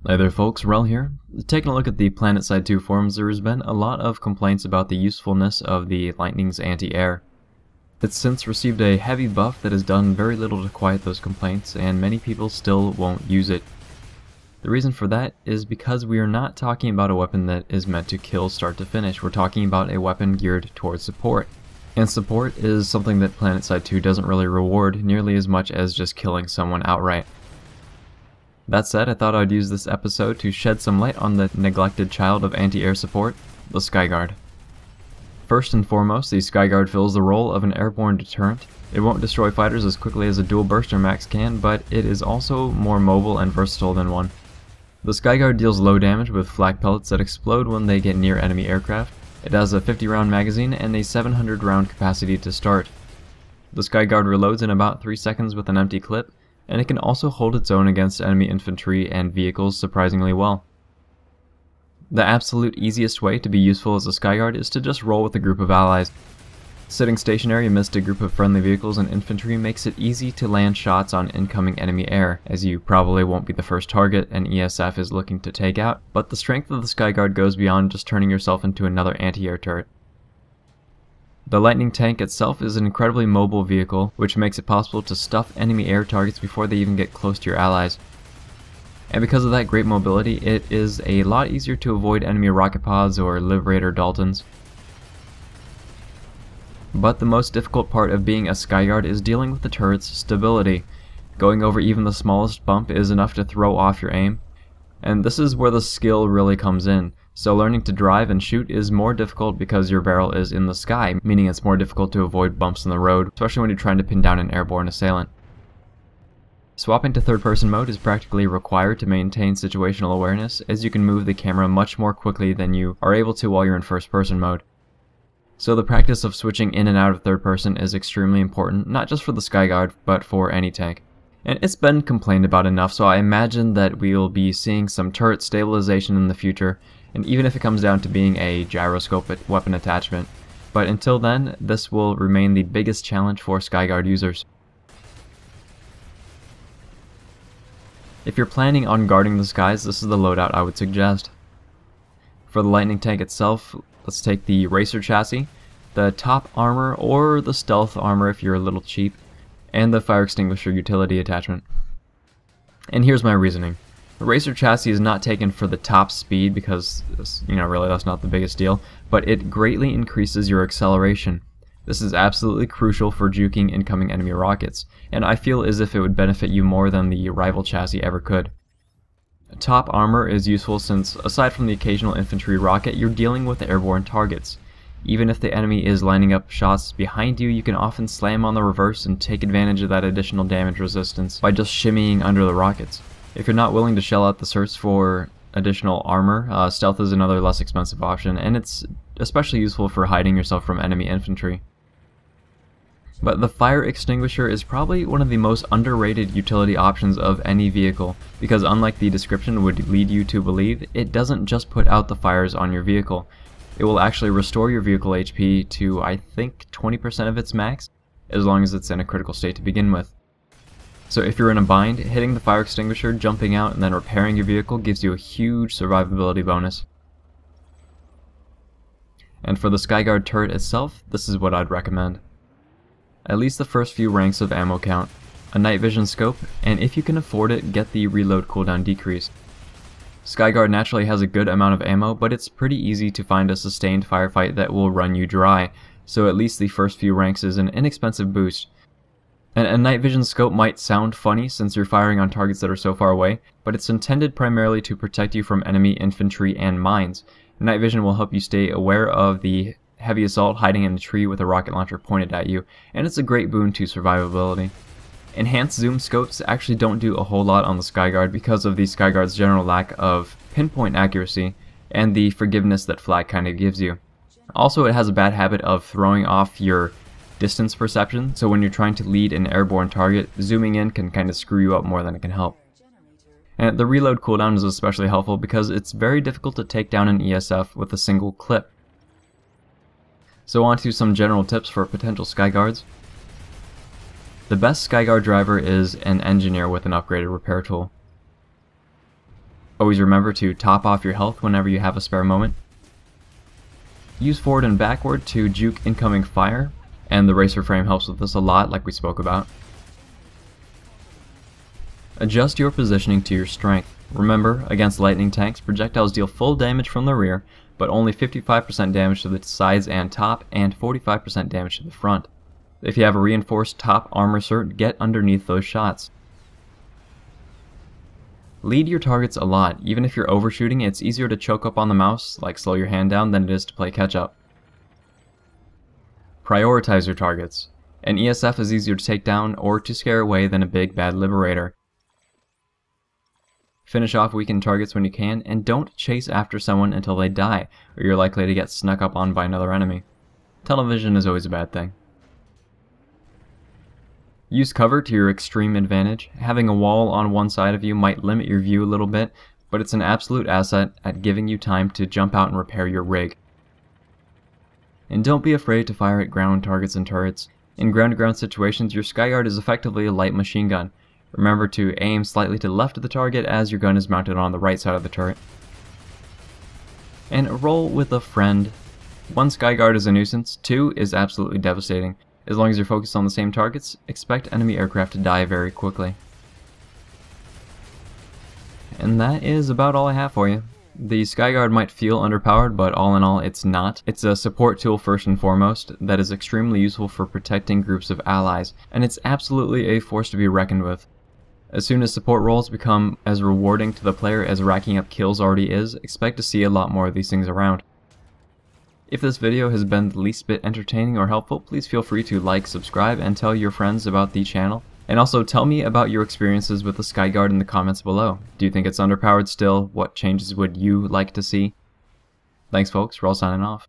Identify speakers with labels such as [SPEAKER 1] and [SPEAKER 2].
[SPEAKER 1] Hey there folks, Rel here. Taking a look at the PlanetSide 2 forums, there has been a lot of complaints about the usefulness of the Lightning's anti-air. It's since received a heavy buff that has done very little to quiet those complaints, and many people still won't use it. The reason for that is because we are not talking about a weapon that is meant to kill start to finish. We're talking about a weapon geared towards support. And support is something that PlanetSide 2 doesn't really reward nearly as much as just killing someone outright. That said, I thought I'd use this episode to shed some light on the neglected child of anti-air support, the Skyguard. First and foremost, the Skyguard fills the role of an airborne deterrent. It won't destroy fighters as quickly as a dual burster max can, but it is also more mobile and versatile than one. The Skyguard deals low damage with flak pellets that explode when they get near enemy aircraft. It has a 50-round magazine and a 700-round capacity to start. The Skyguard reloads in about 3 seconds with an empty clip, and it can also hold its own against enemy infantry and vehicles surprisingly well. The absolute easiest way to be useful as a Skyguard is to just roll with a group of allies. Sitting stationary amidst a group of friendly vehicles and infantry makes it easy to land shots on incoming enemy air, as you probably won't be the first target an ESF is looking to take out, but the strength of the Skyguard goes beyond just turning yourself into another anti-air turret. The Lightning tank itself is an incredibly mobile vehicle, which makes it possible to stuff enemy air targets before they even get close to your allies. And because of that great mobility, it is a lot easier to avoid enemy rocket pods or Liberator Daltons. But the most difficult part of being a Skyguard is dealing with the turret's stability. Going over even the smallest bump is enough to throw off your aim. And this is where the skill really comes in. So learning to drive and shoot is more difficult because your barrel is in the sky, meaning it's more difficult to avoid bumps in the road, especially when you're trying to pin down an airborne assailant. Swapping to third-person mode is practically required to maintain situational awareness, as you can move the camera much more quickly than you are able to while you're in first-person mode. So the practice of switching in and out of third-person is extremely important, not just for the Skyguard, but for any tank. And it's been complained about enough, so I imagine that we'll be seeing some turret stabilization in the future, and even if it comes down to being a gyroscope weapon attachment. But until then, this will remain the biggest challenge for Skyguard users. If you're planning on guarding the skies, this is the loadout I would suggest. For the Lightning tank itself, let's take the racer chassis, the top armor or the stealth armor if you're a little cheap, and the fire extinguisher utility attachment. And here's my reasoning. The racer chassis is not taken for the top speed because, really that's not the biggest deal, but it greatly increases your acceleration. This is absolutely crucial for juking incoming enemy rockets, and I feel as if it would benefit you more than the rival chassis ever could. Top armor is useful since, aside from the occasional infantry rocket, you're dealing with airborne targets. Even if the enemy is lining up shots behind you, you can often slam on the reverse and take advantage of that additional damage resistance by just shimmying under the rockets. If you're not willing to shell out the certs for additional armor, stealth is another less expensive option, and it's especially useful for hiding yourself from enemy infantry. But the fire extinguisher is probably one of the most underrated utility options of any vehicle, because unlike the description would lead you to believe, it doesn't just put out the fires on your vehicle. It will actually restore your vehicle HP to, I think, 20% of its max, as long as it's in a critical state to begin with. So if you're in a bind, hitting the fire extinguisher, jumping out, and then repairing your vehicle gives you a huge survivability bonus. And for the Skyguard turret itself, this is what I'd recommend. At least the first few ranks of ammo count, a night vision scope, and if you can afford it, get the reload cooldown decrease. Skyguard naturally has a good amount of ammo, but it's pretty easy to find a sustained firefight that will run you dry, so at least the first few ranks is an inexpensive boost. And a night vision scope might sound funny since you're firing on targets that are so far away, but it's intended primarily to protect you from enemy infantry and mines. Night vision will help you stay aware of the heavy assault hiding in a tree with a rocket launcher pointed at you, and it's a great boon to survivability. Enhanced zoom scopes actually don't do a whole lot on the Skyguard because of the Skyguard's general lack of pinpoint accuracy and the forgiveness that flak kind of gives you. Also, it has a bad habit of throwing off your distance perception, so when you're trying to lead an airborne target, zooming in can kind of screw you up more than it can help. And the reload cooldown is especially helpful because it's very difficult to take down an ESF with a single clip. So on to some general tips for potential Skyguards. The best Skyguard driver is an engineer with an upgraded repair tool. Always remember to top off your health whenever you have a spare moment. Use forward and backward to juke incoming fire, and the racer frame helps with this a lot, like we spoke about. Adjust your positioning to your strength. Remember, against lightning tanks, projectiles deal full damage from the rear, but only 55% damage to the sides and top, and 45% damage to the front. If you have a reinforced top armor cert, get underneath those shots. Lead your targets a lot. Even if you're overshooting, it's easier to choke up on the mouse, like slow your hand down, than it is to play catch up. Prioritize your targets. An ESF is easier to take down or to scare away than a big bad liberator. Finish off weakened targets when you can, and don't chase after someone until they die, or you're likely to get snuck up on by another enemy. Television is always a bad thing. Use cover to your extreme advantage. Having a wall on one side of you might limit your view a little bit, but it's an absolute asset at giving you time to jump out and repair your rig. And don't be afraid to fire at ground targets and turrets. In ground-to-ground situations, your Skyguard is effectively a light machine gun. Remember to aim slightly to the left of the target as your gun is mounted on the right side of the turret. And roll with a friend. 1 Skyguard is a nuisance, 2 is absolutely devastating. As long as you're focused on the same targets, expect enemy aircraft to die very quickly. And that is about all I have for you. The Skyguard might feel underpowered, but all in all it's not. It's a support tool first and foremost that is extremely useful for protecting groups of allies, and it's absolutely a force to be reckoned with. As soon as support roles become as rewarding to the player as racking up kills already is, expect to see a lot more of these things around. If this video has been the least bit entertaining or helpful, please feel free to like, subscribe, and tell your friends about the channel. And also tell me about your experiences with the Skyguard in the comments below. Do you think it's underpowered still? What changes would you like to see? Thanks folks, we're all signing off.